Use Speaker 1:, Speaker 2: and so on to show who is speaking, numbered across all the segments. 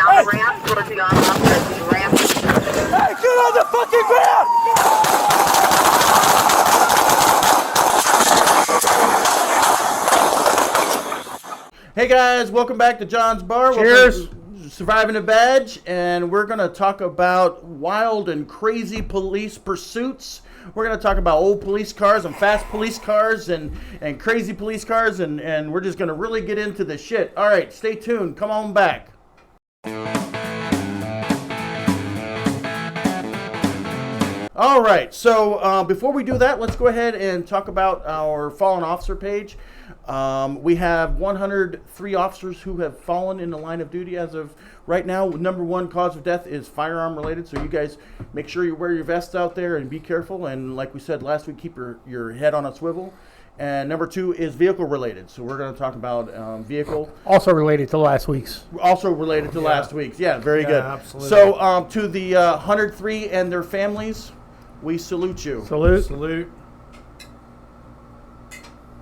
Speaker 1: on the ramp towards the on-ramp.
Speaker 2: Hey, get on the fucking ground! Hey guys, welcome back to John's Bar.
Speaker 3: Cheers.
Speaker 2: Surviving a Badge, and we're going to talk about wild and crazy police pursuits. We're going to talk about old police cars and fast police cars and crazy police cars, and we're just going to really get into the shit. All right, stay tuned. Come on back. All right, so before we do that, let's go ahead and talk about our fallen officer page. We have 103 officers who have fallen in the line of duty as of right now. Number one cause of death is firearm related, so you guys make sure you wear your vests out there and be careful. And like we said last week, keep your head on a swivel. And number two is vehicle related, so we're going to talk about vehicle.
Speaker 3: Also related to last week's.
Speaker 2: Also related to last week's. Yeah, very good.
Speaker 3: Absolutely.
Speaker 2: So to the 103 and their families, we salute you.
Speaker 3: Salute.
Speaker 4: Salute.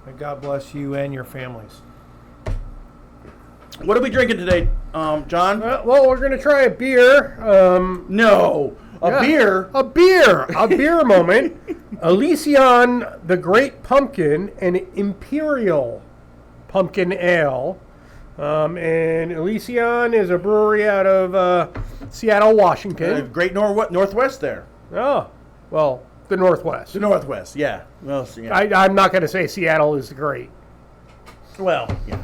Speaker 4: And God bless you and your families.
Speaker 2: What are we drinking today, John?
Speaker 3: Well, we're going to try a beer.
Speaker 2: No. Beer?
Speaker 3: A beer moment. Elysion, the Great Pumpkin, an Imperial Pumpkin Ale. And Elysion is a brewery out of Seattle, Washington.
Speaker 2: Great Northwest there.
Speaker 3: Oh, well, the Northwest.
Speaker 2: The Northwest, yeah. Well, so, yeah.
Speaker 3: I'm not going to say Seattle is great.
Speaker 2: Well, yeah.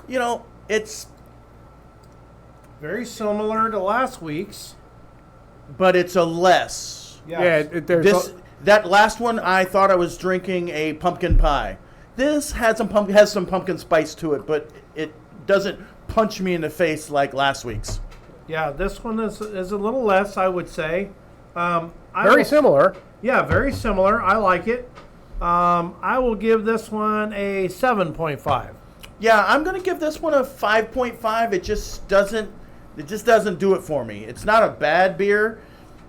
Speaker 2: You know, it's...
Speaker 4: Very similar to last week's.
Speaker 2: But it's a less.
Speaker 4: Yes.
Speaker 3: Yeah,
Speaker 2: That last one, I thought I was drinking a pumpkin pie. This has some pumpkin spice to it, but it doesn't punch me in the face like last week's.
Speaker 4: Yeah, this one is a little less, I would say.
Speaker 3: very similar.
Speaker 4: Yeah, very similar. I like it. I will give this one a 7.5.
Speaker 2: Yeah, I'm going to give this one a 5.5. It just doesn't do it for me. It's not a bad beer.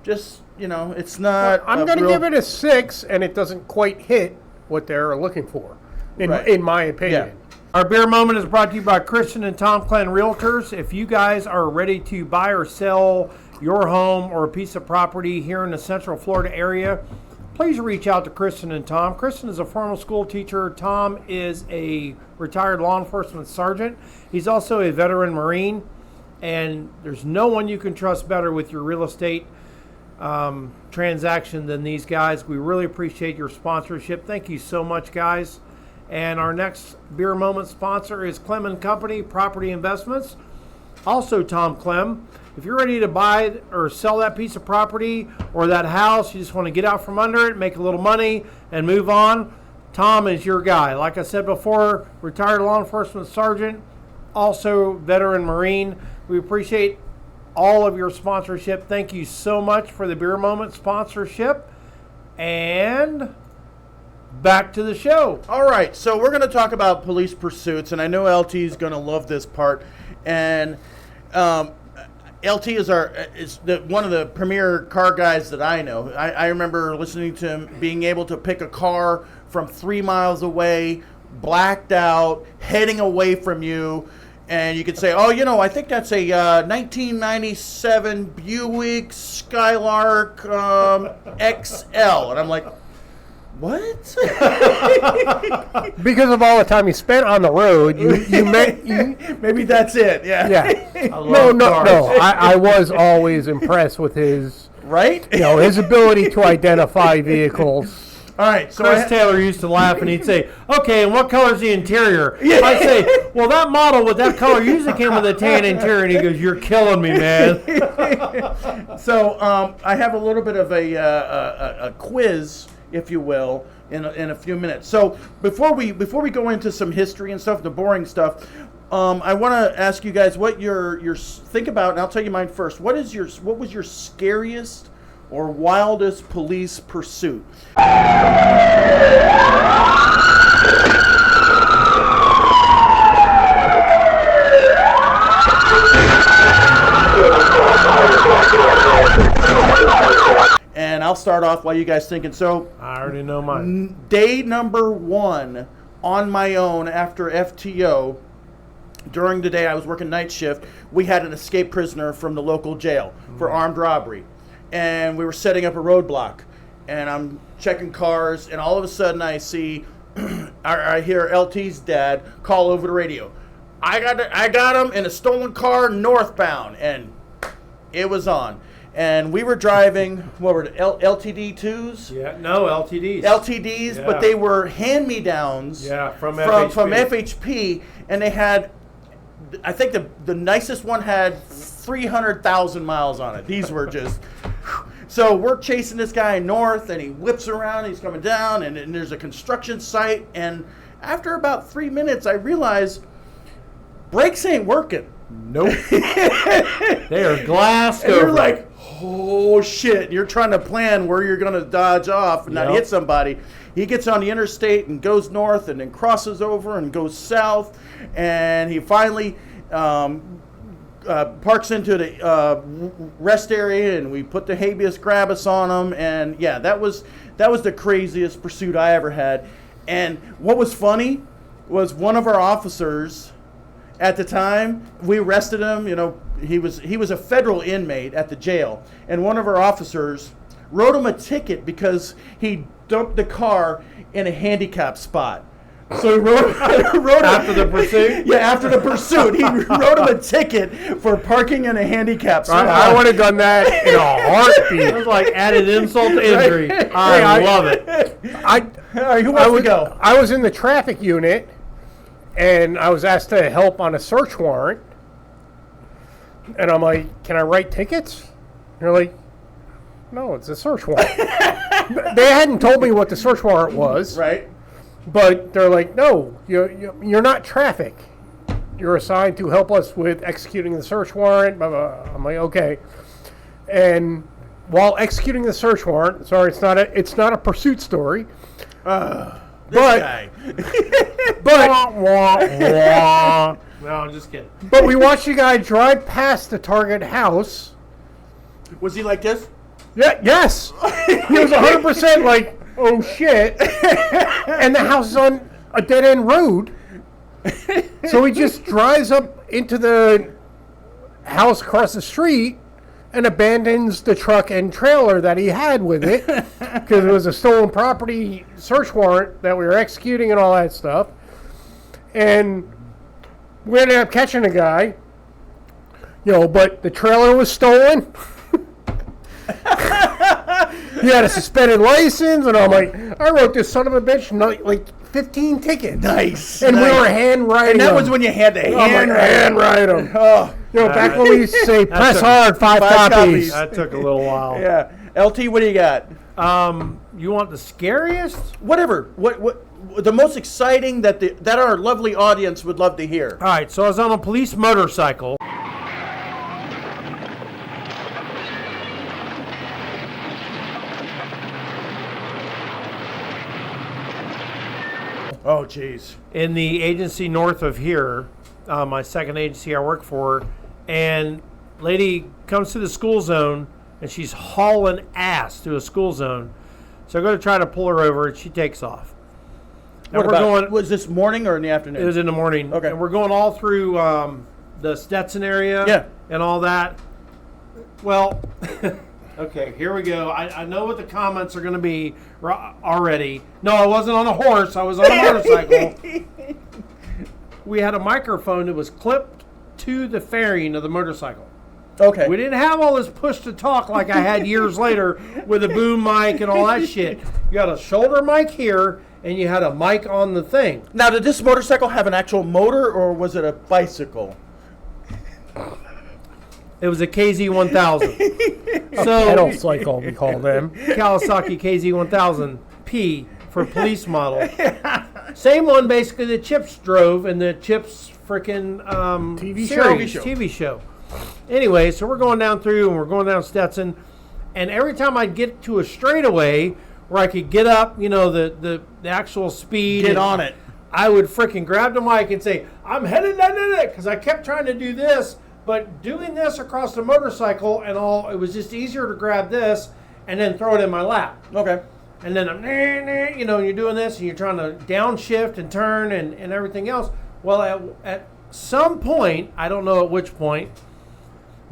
Speaker 2: Just, it's not.
Speaker 3: I'm going to give it a 6, and it doesn't quite hit what they're looking for, in my opinion.
Speaker 2: Yeah.
Speaker 4: Our beer moment is brought to you by Christian and Tom Clan Realtors. If you guys are ready to buy or sell your home or a piece of property here in the Central Florida area, please reach out to Kristen and Tom. Kristen is a former school teacher. Tom is a retired law enforcement sergeant. He's also a veteran Marine, and there's no one you can trust better with your real estate transaction than these guys. We really appreciate your sponsorship. Thank you so much, guys. And our next beer moment sponsor is Clem & Company Property Investments. Also Tom Clem. If you're ready to buy or sell that piece of property or that house, you just want to get out from under it, make a little money, and move on, Tom is your guy. Like I said before, retired law enforcement sergeant, also veteran Marine. We appreciate all of your sponsorship. Thank you so much for the beer moment sponsorship. And back to the show.
Speaker 2: All right, so we're going to talk about police pursuits, and I know LT is going to love this part. And LT is one of the premier car guys that I know. I remember listening to him being able to pick a car from 3 miles away, blacked out, heading away from you, and you could say, oh, I think that's a 1997 Buick Skylark XL. And I'm like, what?
Speaker 3: Because of all the time you spent on the road,
Speaker 2: maybe that's it. Yeah.
Speaker 3: Yeah. No. I was always impressed with his his ability to identify vehicles.
Speaker 2: All right. So
Speaker 4: Chris Taylor used to laugh and he'd say, "Okay, and what color is the interior?" Yeah. I'd say, "Well, that model with that color usually came with a tan interior." And he goes, "You're killing me, man."
Speaker 2: So I have a little bit of a quiz, if you will, in a few minutes. So before we go into some history and stuff, the boring stuff, I want to ask you guys what your think about, and I'll tell you mine first. What was your scariest or wildest police pursuit? And I'll start off while you guys thinking. So
Speaker 4: I already know mine.
Speaker 2: Day number 1 on my own after FTO, during the day I was working night shift, we had an escaped prisoner from the local jail for armed robbery. And we were setting up a roadblock. And I'm checking cars, and all of a sudden I see, I hear LT's dad call over the radio. I got him in a stolen car northbound, and it was on. And we were driving, what were the LTD2s?
Speaker 4: Yeah, no, LTDs.
Speaker 2: LTDs,
Speaker 4: Yeah.
Speaker 2: but they were hand-me-downs
Speaker 4: from
Speaker 2: FHP, and they had, I think the nicest one had 300,000 miles on it. These were just... So we're chasing this guy north, and he whips around, he's coming down, and there's a construction site, and after about 3 minutes, I realized brakes ain't working.
Speaker 4: Nope. They are glassed
Speaker 2: and
Speaker 4: over.
Speaker 2: You're like, oh shit, you're trying to plan where you're going to dodge off and not hit somebody. He gets on the interstate and goes north and then crosses over and goes south, and he finally... parks into the rest area, and we put the habeas corpus on him, and yeah, that was the craziest pursuit I ever had. And what was funny was one of our officers at the time, we arrested him. You know, he was a federal inmate at the jail, and one of our officers wrote him a ticket because he dumped the car in a handicap spot. So he wrote
Speaker 4: after the pursuit?
Speaker 2: Yeah, after the pursuit. He wrote him a ticket for parking in a handicap spot.
Speaker 3: I would have done that in a heartbeat.
Speaker 4: It was like added insult to injury. I love it.
Speaker 2: All right, who wants to go?
Speaker 3: I was in the traffic unit, and I was asked to help on a search warrant. And I'm like, can I write tickets? And they're like, no, it's a search warrant. They hadn't told me what the search warrant was.
Speaker 2: Right.
Speaker 3: But they're like, no, you're not traffic. You're assigned to help us with executing the search warrant. Blah, blah. I'm like, okay. And while executing the search warrant, sorry, it's not a pursuit story.
Speaker 2: This
Speaker 3: but
Speaker 2: guy.
Speaker 4: No, I'm just kidding.
Speaker 3: But we watched the guy drive past the target house.
Speaker 2: Was he like this?
Speaker 3: Yeah, yes. He was 100% like, oh shit. And the house is on a dead end road. So he just drives up into the house across the street and abandons the truck and trailer that he had with it because it was a stolen property search warrant that we were executing and all that stuff. And we ended up catching a guy, but the trailer was stolen. He had a suspended license, and I'm like, I wrote this son of a bitch like 15 tickets.
Speaker 2: Nice.
Speaker 3: And we were handwriting.
Speaker 2: And that was when you had to
Speaker 3: handwrite them.
Speaker 2: Oh,
Speaker 3: back when we used to say press hard, five copies.
Speaker 4: That took a little while.
Speaker 2: Yeah. LT, what do you got?
Speaker 4: You want the scariest?
Speaker 2: Whatever. What the most exciting that our lovely audience would love to hear.
Speaker 4: All right. So I was on a police motorcycle.
Speaker 2: Oh, jeez.
Speaker 4: In the agency north of here, my second agency I work for, and lady comes to the school zone, and she's hauling ass to a school zone. So I go to try to pull her over, and she takes off. And
Speaker 2: was this morning or in the afternoon?
Speaker 4: It was in the morning.
Speaker 2: Okay.
Speaker 4: And we're going all through the Stetson area and all that. Well, okay, here we go. I know what the comments are going to be already. No, I wasn't on a horse. I was on a motorcycle. We had a microphone that was clipped to the fairing of the motorcycle.
Speaker 2: Okay.
Speaker 4: We didn't have all this push to talk like I had years later with a boom mic and all that shit. You got a shoulder mic here, and you had a mic on the thing.
Speaker 2: Now, did this motorcycle have an actual motor, or was it a bicycle?
Speaker 4: It was a KZ1000.
Speaker 3: Pedal cycle, we call them.
Speaker 4: Kawasaki KZ1000P for police model. Same one, basically, that Chips drove in the Chips freaking TV show. Anyway, so we're going down through, and we're going down Stetson, and every time I'd get to a straightaway where I could get up, the actual speed.
Speaker 2: Get on it.
Speaker 4: I would freaking grab the mic and say, I'm headed down it, because I kept trying to do this. But doing this across the motorcycle and all, it was just easier to grab this and then throw it in my lap.
Speaker 2: Okay.
Speaker 4: And then, you're doing this and you're trying to downshift and turn and everything else. Well, at some point, I don't know at which point,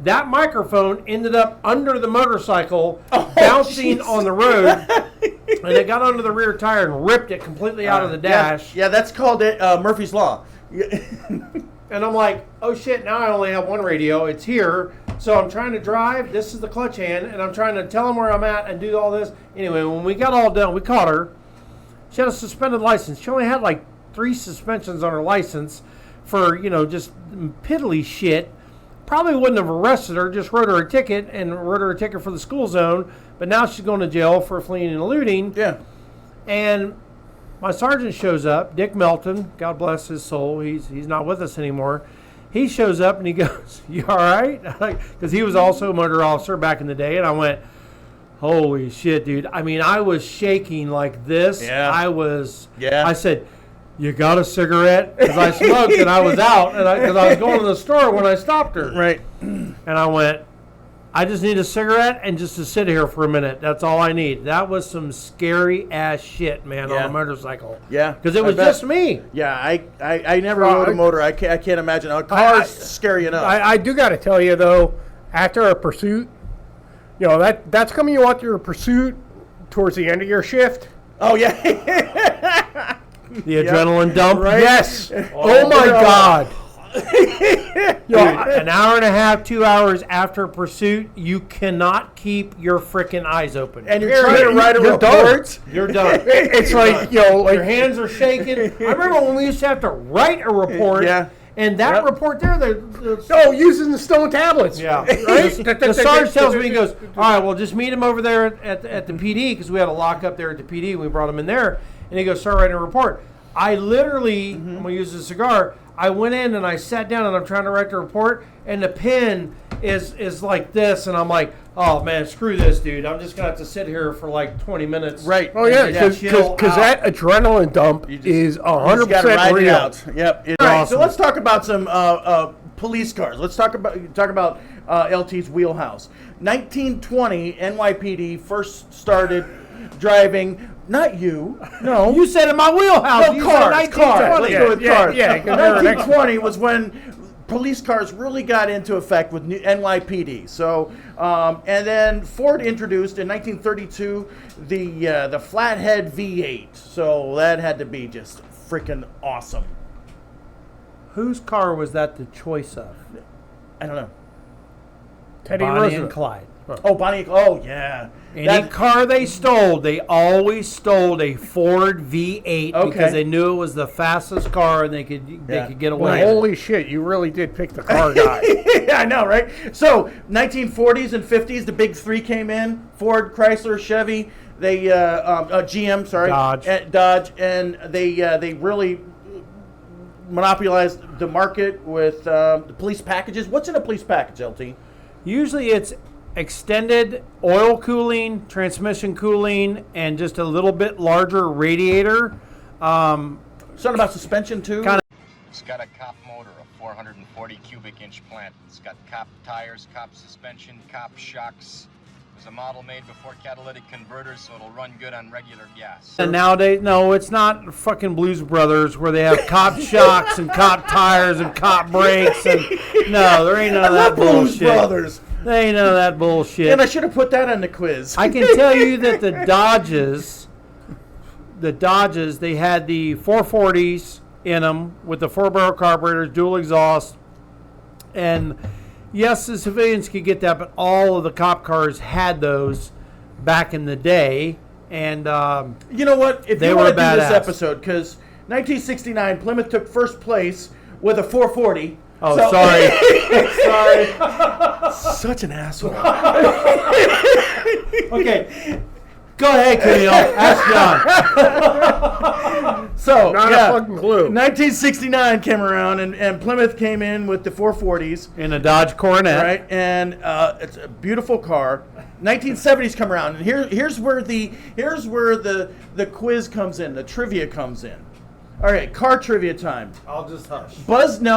Speaker 4: that microphone ended up under the motorcycle, bouncing on the road, and it got under the rear tire and ripped it completely out of the dash.
Speaker 2: Yeah, that's called it Murphy's Law.
Speaker 4: And I'm like, oh shit, now I only have one radio. It's here. So I'm trying to drive. This is the clutch hand. And I'm trying to tell them where I'm at and do all this. Anyway, when we got all done, we caught her. She had a suspended license. She only had like 3 suspensions on her license for, just piddly shit. Probably wouldn't have arrested her, just wrote her a ticket and wrote her a ticket for the school zone. But now she's going to jail for fleeing and eluding.
Speaker 2: Yeah.
Speaker 4: And my sergeant shows up, Dick Melton, God bless his soul. He's not with us anymore. He shows up and he goes, "You all right?" Because he was also a motor officer back in the day. And I went, "Holy shit, dude." I mean, I was shaking like this.
Speaker 2: Yeah.
Speaker 4: I said, "You got a cigarette?" Because I smoked and I was out. And because I was going to the store when I stopped her.
Speaker 2: Right.
Speaker 4: And I went, "I just need a cigarette and just to sit here for a minute. That's all I need." That was some scary ass shit, man, on a motorcycle.
Speaker 2: Yeah.
Speaker 4: Because it was just me.
Speaker 2: Yeah, I never rode a motor. I can't imagine. A car's scary enough.
Speaker 3: I do got to tell you, though, after a pursuit, that's coming you out your pursuit towards the end of your shift.
Speaker 2: Oh, yeah.
Speaker 4: The adrenaline dump.
Speaker 2: Right?
Speaker 3: Yes. Oh my God.
Speaker 4: Dude, an hour and a half, 2 hours after pursuit, you cannot keep your freaking eyes open.
Speaker 2: And you're trying to write a
Speaker 3: You're
Speaker 2: report.
Speaker 4: You're done.
Speaker 3: It's like,
Speaker 4: Your hands are shaking. I remember when we used to have to write a report.
Speaker 2: Yeah.
Speaker 4: And that report there,
Speaker 3: using the stone tablets.
Speaker 4: yeah. Right? The sergeant tells me, he goes, "All right, well, just meet him over there at the PD," because we had a lock up there at the PD. We brought him in there. And he goes, "Start writing a report." I literally, I'm going to use a cigar, I went in and I sat down and I'm trying to write the report, and the pen is like this, and I'm like, "Oh man, screw this, dude. I'm just gonna have to sit here for like 20 minutes."
Speaker 2: Right.
Speaker 3: Oh yeah,
Speaker 4: And
Speaker 3: because that adrenaline dump is 100% real.
Speaker 2: Yep. All right. So let's talk about some police cars. Let's talk about LT's wheelhouse. 1920 NYPD first started driving. Not you. No.
Speaker 4: You said in my wheelhouse.
Speaker 2: No,
Speaker 4: You
Speaker 2: cars.
Speaker 4: said
Speaker 2: Cars.
Speaker 4: 1920.
Speaker 2: Let's go with cars.
Speaker 3: Yeah,
Speaker 2: 1920 was when police cars really got into effect with NYPD. So, and then Ford introduced in 1932 the Flathead V8. So that had to be just freaking awesome.
Speaker 4: Whose car was that the choice of?
Speaker 2: I don't know.
Speaker 3: Teddy
Speaker 4: Bonnie
Speaker 3: Roosevelt.
Speaker 4: and Clyde.
Speaker 2: Oh, Bonnie. Oh, yeah.
Speaker 4: Any car they stole, they always stole a Ford V8 because they knew it was the fastest car and they could get away.
Speaker 3: Well,
Speaker 4: with it.
Speaker 3: holy shit, you really did pick the car guy.
Speaker 2: I know, right? So, 1940s and 50s, the big three came in: Ford, Chrysler, Chevy. They GM, sorry, Dodge, and they really monopolized the market with the police packages. What's in a police package, LT?
Speaker 4: Usually it's extended oil cooling, transmission cooling, and just a little bit larger radiator.
Speaker 2: Something about suspension too?
Speaker 5: It's got a cop motor, a 440 cubic inch plant. It's got cop tires, cop suspension, cop shocks. It was a model made before catalytic converters, so it'll run good on regular gas.
Speaker 4: And nowadays, no, it's not fucking Blues Brothers where they have cop shocks and cop tires and cop brakes. And no, there ain't none of that bullshit.
Speaker 2: Blues Brothers.
Speaker 4: There ain't none of that bullshit.
Speaker 2: And I should have put that on the quiz.
Speaker 4: I can tell you that the Dodges, they had the 440s in them with the 4-barrel carburetors, dual exhaust. And yes, the civilians could get that, but all of the cop cars had those back in the day. And
Speaker 2: you know what? If
Speaker 4: they
Speaker 2: you
Speaker 4: were
Speaker 2: want to do this
Speaker 4: badass.
Speaker 2: episode, because 1969, Plymouth took first place with a 440.
Speaker 4: oh,
Speaker 2: So-
Speaker 4: sorry.
Speaker 2: Such an asshole.
Speaker 4: Okay. Go ahead, Camille. Ask John.
Speaker 2: So,
Speaker 3: Not a fucking clue.
Speaker 2: 1969 came around, and Plymouth came in with the 440s.
Speaker 4: In a Dodge Coronet.
Speaker 2: Right, and it's a beautiful car. 1970s come around, and here's where the quiz comes in, the trivia comes in. All right, car trivia time.
Speaker 4: I'll just hush.
Speaker 2: Buzz in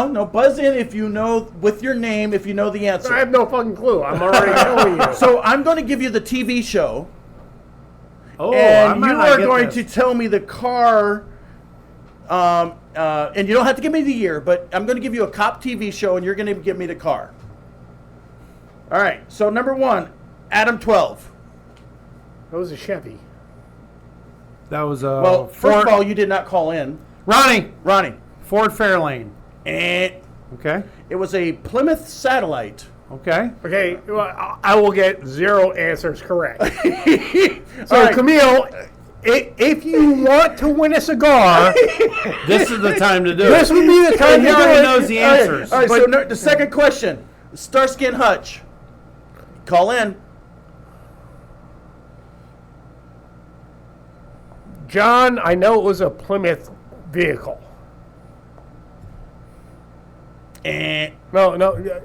Speaker 2: if you know with your name if you know the answer.
Speaker 3: I have no fucking clue. I'm already telling you.
Speaker 2: So I'm going to give you the TV show,
Speaker 4: Oh, I
Speaker 2: and
Speaker 4: might
Speaker 2: you
Speaker 4: not
Speaker 2: are
Speaker 4: get
Speaker 2: going
Speaker 4: this.
Speaker 2: to tell me the car and you don't have to give me the year, but I'm going to give you a cop TV show, and you're going to give me the car. All right. So number 1, Adam 12.
Speaker 3: That was a Chevy.
Speaker 4: That was
Speaker 2: Well, first of all, you did not call in.
Speaker 4: Ronnie.
Speaker 2: Ford
Speaker 4: Fairlane.
Speaker 2: And
Speaker 4: Okay.
Speaker 2: it was a Plymouth Satellite.
Speaker 4: Okay.
Speaker 3: Okay, well, I will get 0 answers correct. So,
Speaker 2: All right.
Speaker 3: Camille, if you want to win a cigar,
Speaker 4: This is the time to do
Speaker 3: this
Speaker 4: it.
Speaker 3: would be the time
Speaker 4: He
Speaker 3: to do
Speaker 4: already
Speaker 3: it.
Speaker 4: knows the
Speaker 2: All right,
Speaker 4: answers.
Speaker 2: All right, so the second question, Starsky and Hutch. Call in.
Speaker 3: John, I know it was a Plymouth vehicle. No.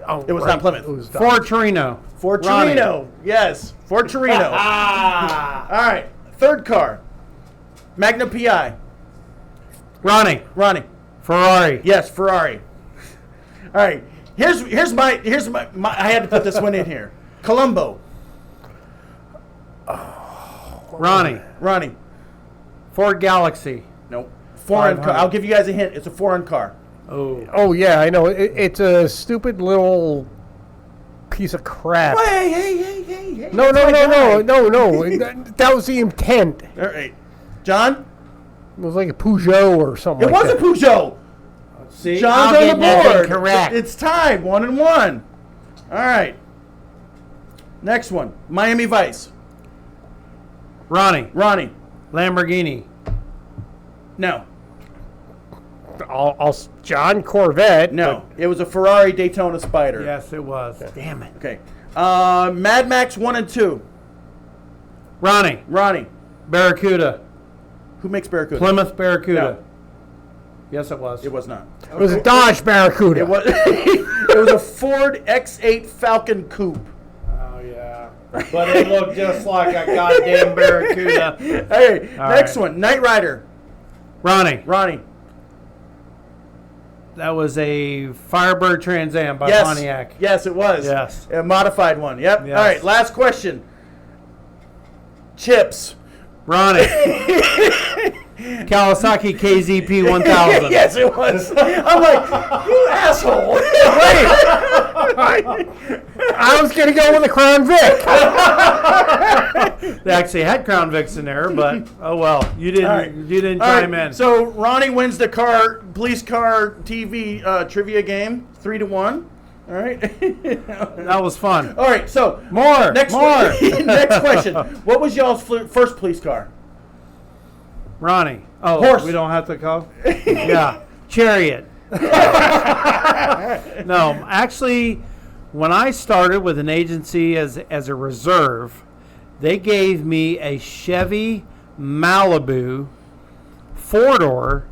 Speaker 3: Oh,
Speaker 2: It was not Plymouth.
Speaker 3: It was
Speaker 4: Ford Torino.
Speaker 2: Ford
Speaker 4: Ronnie.
Speaker 2: Torino. Yes, Ford Torino.
Speaker 4: Ah.
Speaker 2: All right, third car, Magna PI.
Speaker 4: Ronnie.
Speaker 2: Ferrari. Yes, Ferrari. All right, here's my I had to put this one in here. Colombo.
Speaker 4: Ronnie. Ford Galaxy.
Speaker 2: Nope. Foreign car.
Speaker 4: 500.
Speaker 2: I'll give you guys a hint. It's a foreign car.
Speaker 3: Oh yeah, I know. It's a stupid little piece of crap.
Speaker 2: Hey.
Speaker 3: No.
Speaker 2: That's my guy.
Speaker 3: That was the intent.
Speaker 2: All right, John.
Speaker 3: It was like a Peugeot or something.
Speaker 2: It
Speaker 3: like
Speaker 2: was a
Speaker 3: that.
Speaker 2: Peugeot.
Speaker 4: See,
Speaker 2: John's
Speaker 4: I'll
Speaker 2: on
Speaker 4: get
Speaker 2: the
Speaker 4: nothing
Speaker 2: board.
Speaker 4: correct.
Speaker 2: It's tied, 1-1. All right. Next one, Miami Vice.
Speaker 4: Ronnie. Lamborghini.
Speaker 2: No.
Speaker 3: John Corvette.
Speaker 2: No. It was a Ferrari Daytona Spider.
Speaker 4: Yes, it was. Damn it.
Speaker 2: Okay. Mad Max 1 and 2.
Speaker 4: Ronnie. Barracuda.
Speaker 2: Who makes Barracuda?
Speaker 4: Plymouth Barracuda.
Speaker 2: No.
Speaker 4: Yes, it was.
Speaker 2: It was not.
Speaker 3: It was a Dodge Barracuda.
Speaker 2: It was. It was a Ford X8 Falcon Coupe.
Speaker 4: Oh, yeah. But it looked just like a goddamn Barracuda.
Speaker 2: Hey,
Speaker 4: All
Speaker 2: next
Speaker 4: right.
Speaker 2: one, Knight Rider.
Speaker 4: Ronnie. That was a Firebird Trans Am by
Speaker 2: Yes.
Speaker 4: Pontiac.
Speaker 2: Yes, it was.
Speaker 4: Yes.
Speaker 2: A modified one. Yep.
Speaker 4: Yes.
Speaker 2: All right. Last question. Chips.
Speaker 4: Ronnie. Kawasaki KZP 1000.
Speaker 2: Yes, it was. I'm like, you asshole.
Speaker 3: I was going to go with a Crown Vic.
Speaker 4: They actually had Crown Vics in there, but oh well. You didn't.
Speaker 2: All right.
Speaker 4: You didn't
Speaker 2: All
Speaker 4: chime
Speaker 2: right,
Speaker 4: in.
Speaker 2: So Ronnie wins the police car TV trivia game, 3-1. All right.
Speaker 4: That was fun.
Speaker 2: All right. So
Speaker 4: More.
Speaker 2: next question. What was y'all's first police car?
Speaker 4: Ronnie. Oh,
Speaker 2: Horse.
Speaker 4: we don't have to call? Yeah. Chariot. No, actually, when I started with an agency as a reserve, they gave me a Chevy Malibu 4-door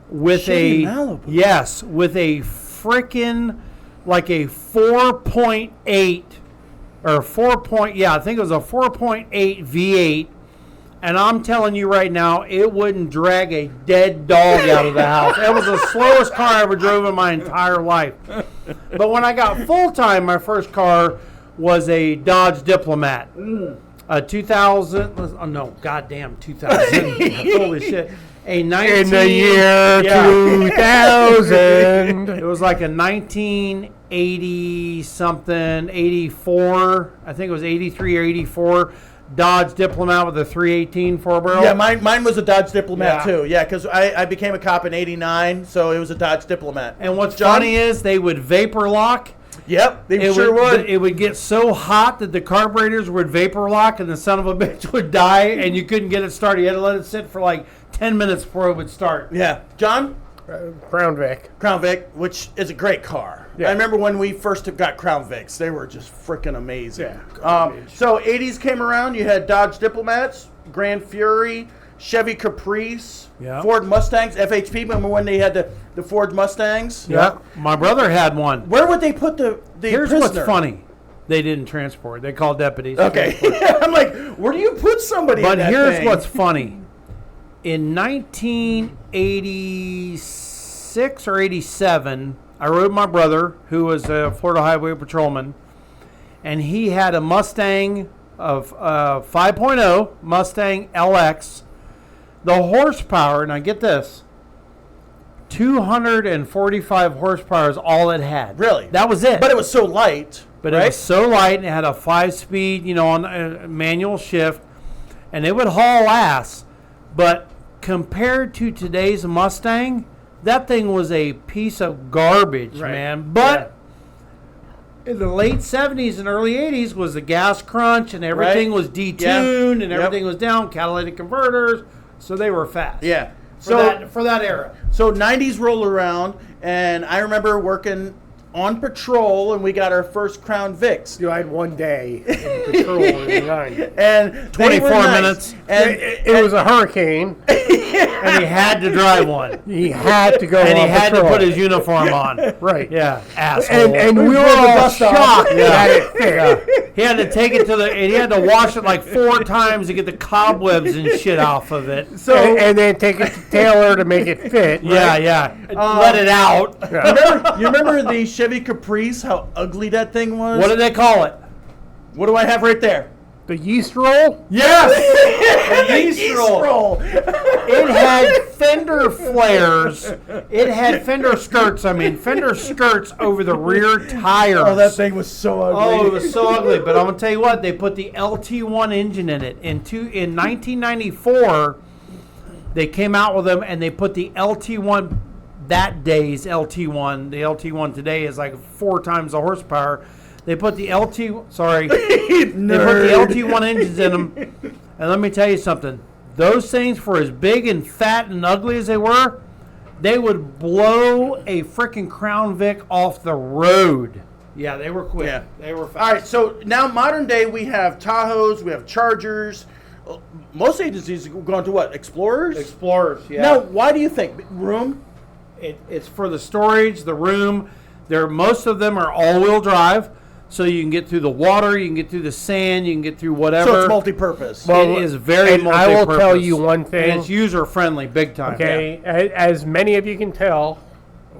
Speaker 4: with
Speaker 2: Chevy
Speaker 4: a
Speaker 2: Malibu?
Speaker 4: yes, with a frickin' like a 4.8 or 4. Yeah, I think it was a 4.8 V8. And I'm telling you right now, it wouldn't drag a dead dog out of the house. It was the slowest car I ever drove in my entire life. But when I got full-time, my first car was a Dodge Diplomat. A 2000, oh no, goddamn 2000. Holy shit. A 19,
Speaker 3: In the year 2000.
Speaker 4: It was like a 1980-something, 84. I think it was 83 or 84. Dodge Diplomat with a 318 4-barrel.
Speaker 2: Yeah, mine was a Dodge Diplomat
Speaker 4: Yeah.
Speaker 2: too. Yeah, because I became a cop in '89, so it was a Dodge Diplomat.
Speaker 4: And what's
Speaker 2: John?
Speaker 4: funny is they would vapor lock.
Speaker 2: Yep, they sure would.
Speaker 4: It would get so hot that the carburetors would vapor lock and the son of a bitch would die and you couldn't get it started. You had to let it sit for like 10 minutes before it would start.
Speaker 2: Yeah, John.
Speaker 3: Crown Vic.
Speaker 2: Crown Vic, which is a great car.
Speaker 3: Yeah.
Speaker 2: I remember when we first got Crown Vics; they were just freaking amazing.
Speaker 3: Yeah.
Speaker 2: So '80s came around. You had Dodge Diplomats, Grand Fury, Chevy Caprice,
Speaker 4: Yeah.
Speaker 2: Ford Mustangs, FHP. Remember when they had the Ford Mustangs?
Speaker 4: Yeah. My brother had one.
Speaker 2: Where would they put the
Speaker 4: Here's
Speaker 2: prisoner?
Speaker 4: what's funny. They didn't transport. They called deputies.
Speaker 2: Okay, I'm like, where do you put somebody?
Speaker 4: But
Speaker 2: in that
Speaker 4: here's
Speaker 2: thing?
Speaker 4: what's funny. In 1986 or 87, I rode with my brother, who was a Florida Highway Patrolman, and he had a Mustang of 5.0 Mustang LX. The horsepower, now get this, 245 horsepower is all it had.
Speaker 2: Really?
Speaker 4: That was it.
Speaker 2: But it was so light.
Speaker 4: But
Speaker 2: right?
Speaker 4: it was so light, and it had a 5-speed, on a manual shift, and it would haul ass. But compared to today's Mustang, that thing was a piece of garbage, man. But in the late 70s and early 80s was the gas crunch, and everything was detuned, and everything was down, catalytic converters, so they were fast.
Speaker 2: Yeah.
Speaker 4: For that era.
Speaker 2: So 90s roll around, and I remember working on patrol, and we got our first Crown Vics.
Speaker 3: I had one day in patrol in the 90s.
Speaker 2: And
Speaker 4: 24 minutes.
Speaker 2: And
Speaker 3: it was a hurricane.
Speaker 4: And he had to drive one.
Speaker 3: He had to go
Speaker 4: And he
Speaker 3: on
Speaker 4: had
Speaker 3: patrol.
Speaker 4: to put his uniform on.
Speaker 3: Right.
Speaker 4: Yeah, asshole.
Speaker 3: And we were all shocked that it fit.
Speaker 4: Yeah. He had to take it and he had to wash it like 4 times to get the cobwebs and shit off of it.
Speaker 2: so
Speaker 3: And then take it to Taylor to make it fit.
Speaker 4: Yeah. Let it out.
Speaker 2: you remember the Chevy Caprice, how ugly that thing was?
Speaker 4: What did they call it?
Speaker 2: What do I have right there?
Speaker 3: The yeast roll?
Speaker 4: Yes! The
Speaker 2: Yeast roll.
Speaker 4: It had fender flares. It had fender skirts over the rear tires.
Speaker 2: Oh, that thing was so ugly.
Speaker 4: Oh, it was so ugly. But I'm going to tell you what, they put the LT1 engine in it. In 1994, they came out with them, and they put the LT1, that day's LT1. The LT1 today is like 4 times the horsepower. They put the They put the LT1 engines in them. And let me tell you something. Those things, for as big and fat and ugly as they were, they would blow a freaking Crown Vic off the road. Yeah, they were quick.
Speaker 2: Yeah.
Speaker 4: They were fast.
Speaker 2: All right, so now modern day we have Tahoes, we have Chargers. Most agencies are going to what? Explorers?
Speaker 4: Explorers, yeah.
Speaker 2: Now, why do you think? Room?
Speaker 4: It's for the storage, the room. Most of them are all-wheel drive, so you can get through the water, you can get through the sand, you can get through whatever.
Speaker 2: So it's multi-purpose.
Speaker 4: It is very
Speaker 3: and
Speaker 4: multi-purpose.
Speaker 3: I will tell you one thing.
Speaker 4: And it's user-friendly, big time.
Speaker 3: Okay, as many of you can tell,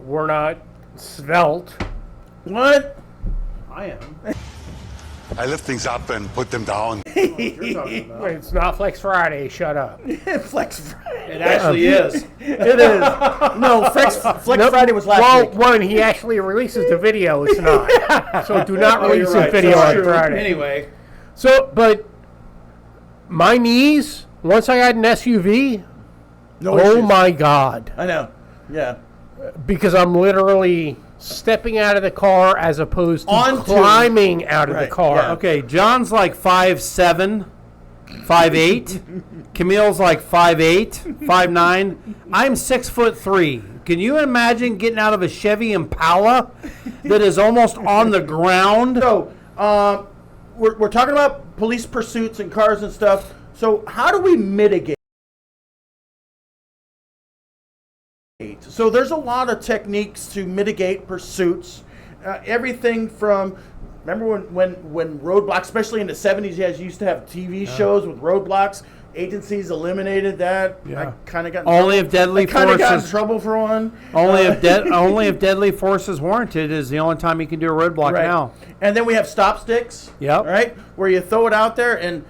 Speaker 3: we're not svelte.
Speaker 2: What?
Speaker 4: I am.
Speaker 6: I lift things up and put them down.
Speaker 3: It's not Flex Friday. Shut up.
Speaker 2: Flex Friday.
Speaker 4: It actually is.
Speaker 2: It is. No, Flex Friday was last week.
Speaker 3: One, he actually releases the video. It's not. So do not release
Speaker 4: you're
Speaker 3: the
Speaker 4: right.
Speaker 3: video
Speaker 4: That's
Speaker 3: on
Speaker 4: true.
Speaker 3: Friday.
Speaker 4: Anyway.
Speaker 3: So, but my knees, once I got an SUV,
Speaker 2: No
Speaker 3: oh
Speaker 2: issues.
Speaker 3: my God.
Speaker 2: I know. Yeah.
Speaker 3: Because I'm literally stepping out of the car as opposed to climbing out of the car.
Speaker 2: Yeah.
Speaker 4: Okay, John's like 5'7", 5'8". Camille's like 5'8", 5'9". I'm 6'3". Can you imagine getting out of a Chevy Impala that is almost on the ground?
Speaker 2: So, we're talking about police pursuits and cars and stuff. So, how do we mitigate? So there's a lot of techniques to mitigate pursuits. Everything from, remember when roadblocks, especially in the 70s, you guys used to have TV shows with roadblocks. Agencies eliminated that.
Speaker 4: Yeah.
Speaker 2: I kind of got
Speaker 4: Only if deadly
Speaker 2: got in
Speaker 4: forces.
Speaker 2: trouble for one.
Speaker 4: Only if deadly force is warranted is the only time you can do a roadblock
Speaker 2: Right.
Speaker 4: now.
Speaker 2: And then we have stop sticks.
Speaker 4: Yep.
Speaker 2: Right, where you throw it out there, and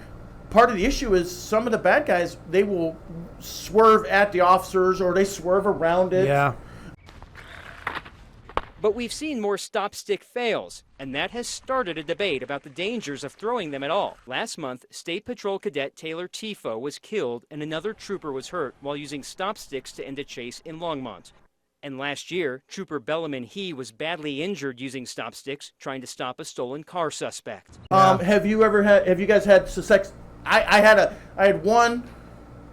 Speaker 2: part of the issue is some of the bad guys, they will swerve at the officers or they swerve around it.
Speaker 4: Yeah.
Speaker 7: But we've seen more stop stick fails, and that has started a debate about the dangers of throwing them at all. Last month, State Patrol Cadet Taylor Tifo was killed and another trooper was hurt while using stop sticks to end a chase in Longmont. And last year, Trooper Bellaman He was badly injured using stop sticks trying to stop a stolen car suspect.
Speaker 2: Have you guys had success? I had one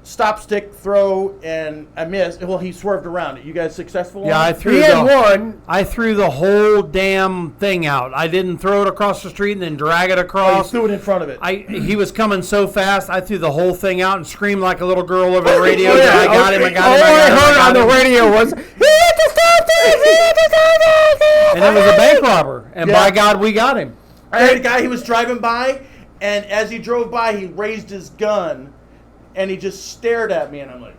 Speaker 2: stop stick throw and I missed. Well, he swerved around it. You guys successful?
Speaker 4: Yeah,
Speaker 2: on
Speaker 4: I
Speaker 2: it?
Speaker 4: threw
Speaker 3: one.
Speaker 4: I threw the whole damn thing out. I didn't throw it across the street and then drag it
Speaker 2: Oh, you
Speaker 4: across.
Speaker 2: threw it in front of it.
Speaker 4: He was coming so fast, I threw the whole thing out and screamed like a little girl over the radio. I got him, I got him,
Speaker 3: All
Speaker 4: I
Speaker 3: I
Speaker 4: got him,
Speaker 3: heard
Speaker 4: I
Speaker 3: on
Speaker 4: got
Speaker 3: the
Speaker 4: him.
Speaker 3: radio was, "He hit the stop sign! He hit the stop sign!"
Speaker 4: And it was a bank robber. And by God, we got him.
Speaker 2: I had a guy, he was driving by, and as he drove by, he raised his gun, and he just stared at me, and I'm like,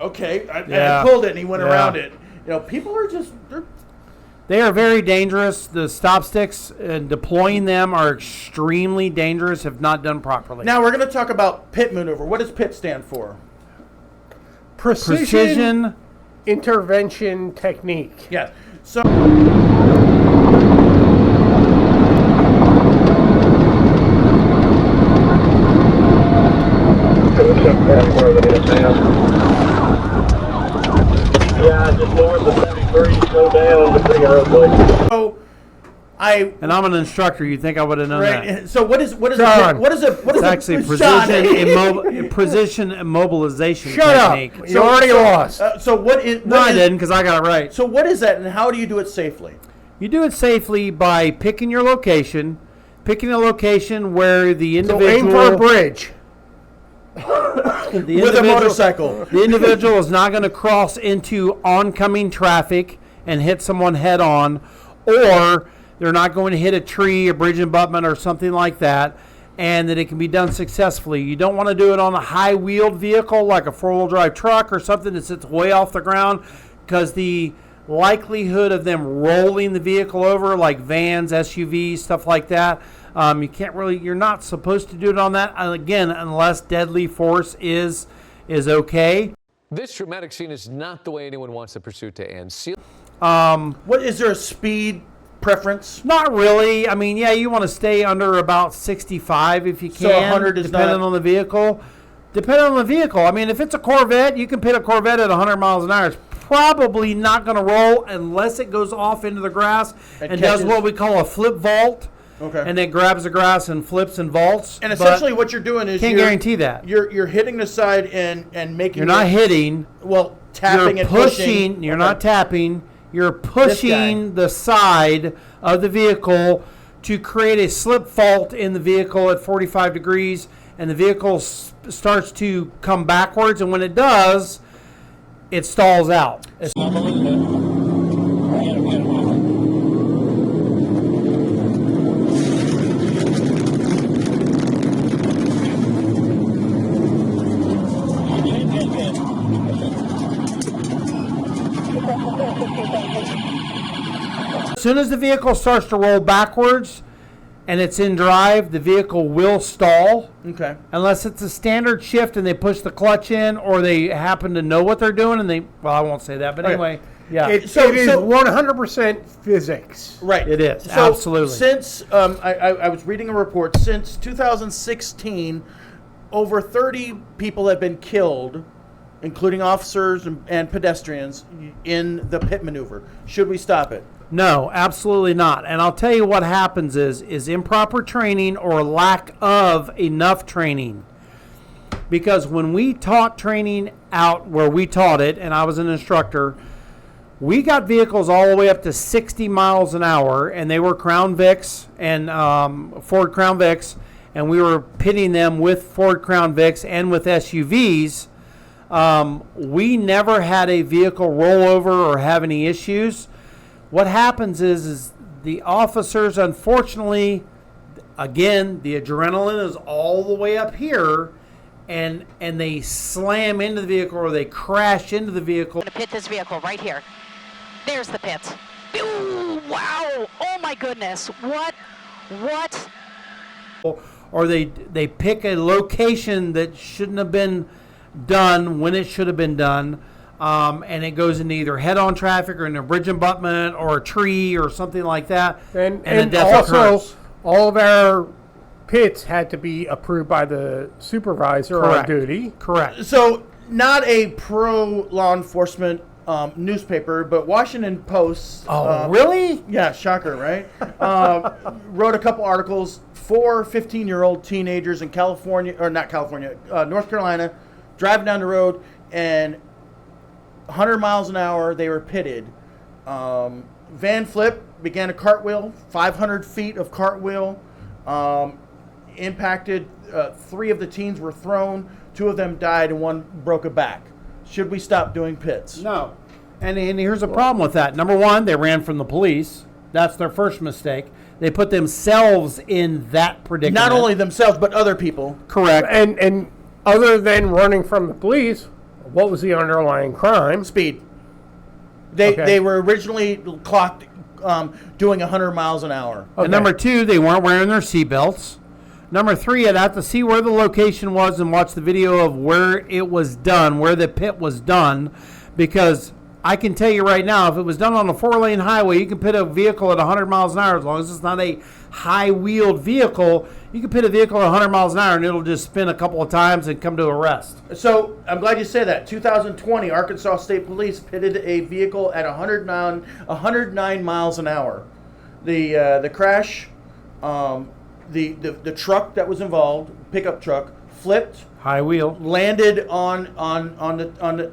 Speaker 2: okay. And I pulled it, and he went around it. You know, people are just,
Speaker 4: They are very dangerous. The stop sticks and deploying them are extremely dangerous if not done properly.
Speaker 2: Now we're going to talk about PIT maneuver. What does PIT stand for?
Speaker 3: Precision intervention technique.
Speaker 2: Yeah. So.
Speaker 8: Yeah, just north of 33, slow down, the big roadway.
Speaker 2: So
Speaker 4: And I'm an instructor. You think I would have known that?
Speaker 2: right. So what is
Speaker 3: John.
Speaker 4: It's actually precision immobilization
Speaker 3: Shut
Speaker 4: technique.
Speaker 3: up. You already lost.
Speaker 2: So what is?
Speaker 4: No,
Speaker 2: what
Speaker 4: I
Speaker 2: is-
Speaker 4: didn't, because I got it right.
Speaker 2: So what is that, and how do you do it safely?
Speaker 4: You do it safely by picking your location, picking a location where the
Speaker 3: So
Speaker 4: individual
Speaker 3: aim for a bridge.
Speaker 4: the
Speaker 2: With a
Speaker 4: individual-
Speaker 2: motorcycle.
Speaker 4: The individual is not going to cross into oncoming traffic and hit someone head on, or they're not going to hit a tree, a bridge abutment, or something like that, and that it can be done successfully. You don't want to do it on a high-wheeled vehicle like a four-wheel drive truck or something that sits way off the ground, because the likelihood of them rolling the vehicle over, like vans, SUVs, stuff like that, you're not supposed to do it on that, again, unless deadly force is okay.
Speaker 9: This dramatic scene is not the way anyone wants the pursuit to end.
Speaker 2: What is there a speed preference?
Speaker 4: Not really. I mean, yeah, you want to stay under about 65 if you can.
Speaker 2: So 100 is
Speaker 4: depending
Speaker 2: not-
Speaker 4: on the vehicle. Depending on the vehicle. I mean, if it's a Corvette, you can pit a Corvette at 100 miles an hour. It's probably not going to roll unless it goes off into the grass and does
Speaker 2: catches-
Speaker 4: what we call a flip vault.
Speaker 2: Okay.
Speaker 4: And then grabs the grass and flips and vaults.
Speaker 2: And essentially, what you're doing is
Speaker 4: can't guarantee that.
Speaker 2: You're hitting the side and making.
Speaker 4: You're not hitting.
Speaker 2: Well, tapping
Speaker 4: You're
Speaker 2: and
Speaker 4: pushing. You're
Speaker 2: Okay.
Speaker 4: not tapping. You're pushing the side of the vehicle to create a slip fault in the vehicle at 45 degrees, and the vehicle starts to come backwards, and when it does, it stalls out. As soon as the vehicle starts to roll backwards and it's in drive, the vehicle will stall.
Speaker 2: Okay.
Speaker 4: Unless it's a standard shift and they push the clutch in, or they happen to know what they're doing and well, I won't say that, but anyway, yeah.
Speaker 3: It is 100% physics.
Speaker 2: Right.
Speaker 4: It is,
Speaker 2: So
Speaker 4: absolutely.
Speaker 2: Since I was reading a report, since 2016, over 30 people have been killed, including officers and pedestrians, in the pit maneuver. Should we stop it?
Speaker 4: No, absolutely not. And I'll tell you what happens is improper training or lack of enough training. Because when we taught training out where we taught it, and I was an instructor, we got vehicles all the way up to 60 miles an hour, and they were Crown Vics and Ford Crown Vics, and we were pitting them with Ford Crown Vics and with SUVs. We never had a vehicle roll over or have any issues. What happens is the officers, unfortunately, again, the adrenaline is all the way up here, and they slam into the vehicle or they crash into the vehicle.
Speaker 10: I'm going to pit this vehicle right here. There's the pit. Ooh, wow. Oh, my goodness. What?
Speaker 4: Or they pick a location that shouldn't have been done when it should have been done. And it goes into either head-on traffic or in a bridge abutment or a tree or something like that.
Speaker 3: And
Speaker 4: a death
Speaker 3: also,
Speaker 4: occurs.
Speaker 3: all of our pits had to be approved by the supervisor on
Speaker 4: Correct.
Speaker 3: duty.
Speaker 4: Correct.
Speaker 2: So, not a pro-law enforcement newspaper, but Washington Post.
Speaker 4: Really?
Speaker 2: Yeah, shocker, right? Wrote a couple articles. 4 15-year-old teenagers in California, or not California, North Carolina, driving down the road, and 100 miles an hour, they were pitted. Van flip, began a cartwheel, 500 feet of cartwheel, impacted. 3 of the teens were thrown, 2 of them died, and 1 broke a back. Should we stop doing pits?
Speaker 4: No. And here's a problem with that. Number one, they ran from the police. That's their first mistake. They put themselves in that predicament.
Speaker 2: Not only themselves, but other people.
Speaker 4: Correct.
Speaker 3: And other than running from the police, what was the underlying crime?
Speaker 2: Speed.
Speaker 3: Okay.
Speaker 2: They were originally clocked doing 100 miles an hour.
Speaker 4: And number 2, they weren't wearing their seatbelts. Number 3, I'd have to see where the location was and watch the video of where it was done, where the pit was done, because I can tell you right now, if it was done on a 4-lane highway, you can pit a vehicle at 100 miles an hour as long as it's not a high-wheeled vehicle. You can pit a vehicle at 100 miles an hour and it'll just spin a couple of times and come to a rest.
Speaker 2: So I'm glad you say that. 2020, Arkansas State Police pitted a vehicle at 109 miles an hour. The crash, the truck that was involved, pickup truck, flipped,
Speaker 4: High wheel.
Speaker 2: landed on the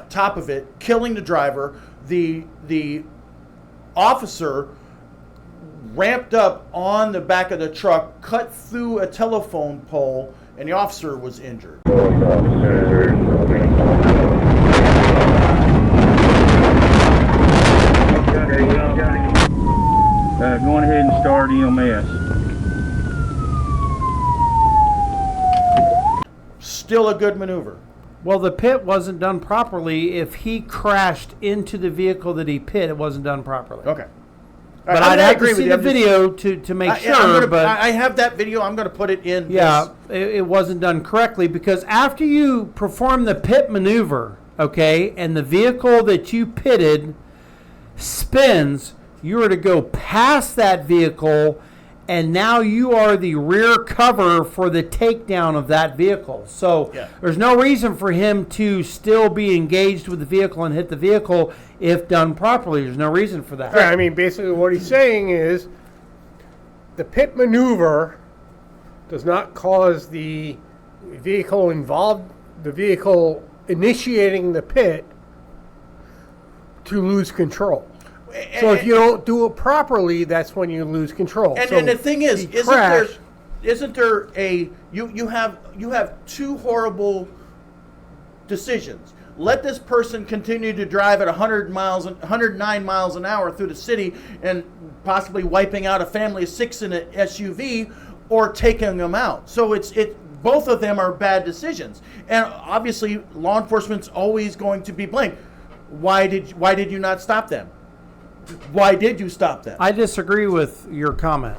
Speaker 2: top of it, killing the driver. The officer ramped up on the back of the truck, cut through a telephone pole, and the officer was injured.
Speaker 8: Going ahead and start EMS.
Speaker 2: Still a good maneuver.
Speaker 4: Well, the pit wasn't done properly. If he crashed into the vehicle that he pit, it wasn't done properly.
Speaker 2: Okay.
Speaker 4: But I'd have to see the video to make sure. But
Speaker 2: I have that video. I'm going to put it in.
Speaker 4: yeah, it wasn't done correctly because after you perform the pit maneuver, okay, and the vehicle that you pitted spins, you are to go past that vehicle, and now you are the rear cover for the takedown of that vehicle. So there's no reason for him to still be engaged with the vehicle and hit the vehicle if done properly. There's no reason for that.
Speaker 3: Yeah, I mean, basically what he's saying is the pit maneuver does not cause the vehicle involved, the vehicle initiating the pit, to lose control. So if you don't do it properly, that's when you lose control.
Speaker 2: And the thing is, isn't there a you have two horrible decisions. Let this person continue to drive at 109 miles an hour through the city and possibly wiping out a family of 6 in an SUV, or taking them out. So both of them are bad decisions. And obviously, law enforcement's always going to be blamed. Why did you not stop them? Why did you stop them?
Speaker 4: I disagree with your comment.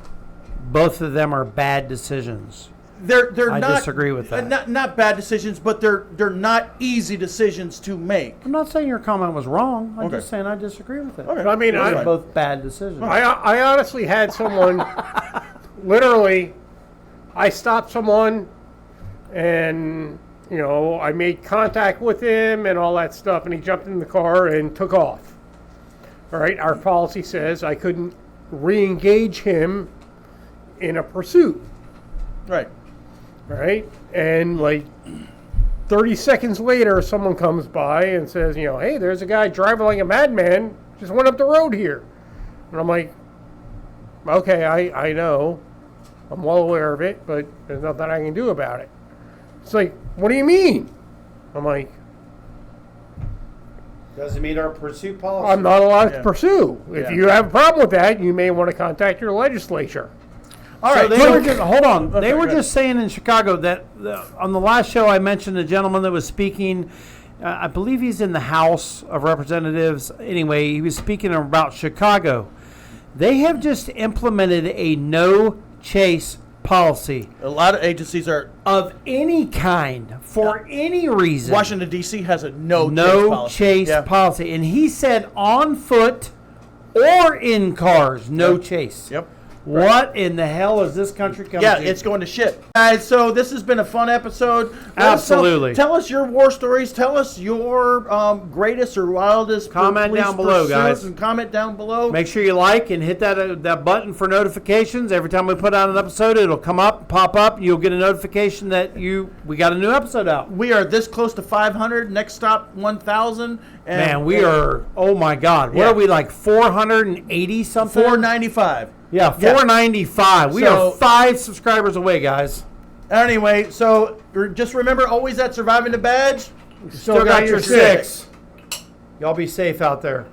Speaker 4: Both of them are bad decisions.
Speaker 2: I
Speaker 4: disagree with that.
Speaker 2: Not bad decisions, but they're not easy decisions to make.
Speaker 4: I'm not saying your comment was wrong. I'm just saying I disagree with it.
Speaker 2: Okay.
Speaker 3: I mean,
Speaker 4: they're both bad decisions.
Speaker 3: I honestly had someone, literally, I stopped someone and, I made contact with him and all that stuff, and he jumped in the car and took off. All right, our policy says I couldn't re-engage him in a pursuit.
Speaker 2: Right.
Speaker 3: All right, and like 30 seconds later, someone comes by and says, hey, there's a guy driving like a madman, just went up the road here. And I'm like, okay, I know. I'm well aware of it, but there's nothing I can do about it. It's like, what do you mean? I'm like,
Speaker 4: doesn't meet our pursuit policy.
Speaker 3: I'm not allowed to pursue. If you have a problem with that, you may want to contact your legislature.
Speaker 2: All right.
Speaker 4: Hold on. They were just saying in Chicago that on the last show I mentioned a gentleman that was speaking. I believe he's in the House of Representatives. Anyway, he was speaking about Chicago. They have just implemented a no chase policy.
Speaker 2: A lot of agencies are
Speaker 4: of any kind for any reason.
Speaker 2: Washington D.C. has a no
Speaker 4: chase policy, and he said on foot or in cars, no chase.
Speaker 2: Yep.
Speaker 4: What in the hell is this country coming to?
Speaker 2: Yeah, it's going to shit. Guys, so this has been a fun episode.
Speaker 4: Absolutely.
Speaker 2: Tell us your war stories. Tell us your greatest or wildest
Speaker 4: comment down below, guys.
Speaker 2: And comment down below.
Speaker 4: Make sure you like and hit that button for notifications. Every time we put out an episode, it'll come up, pop up. You'll get a notification that we got a new episode out.
Speaker 2: We are this close to 500. Next stop, 1,000.
Speaker 4: Man, we are, oh my God. What are we, like 480 something?
Speaker 2: 495.
Speaker 4: Yeah, 495. We are 5 subscribers away, guys.
Speaker 2: Anyway, so just remember, always at Surviving the Badge,
Speaker 4: Still got your 6. Y'all be safe out there.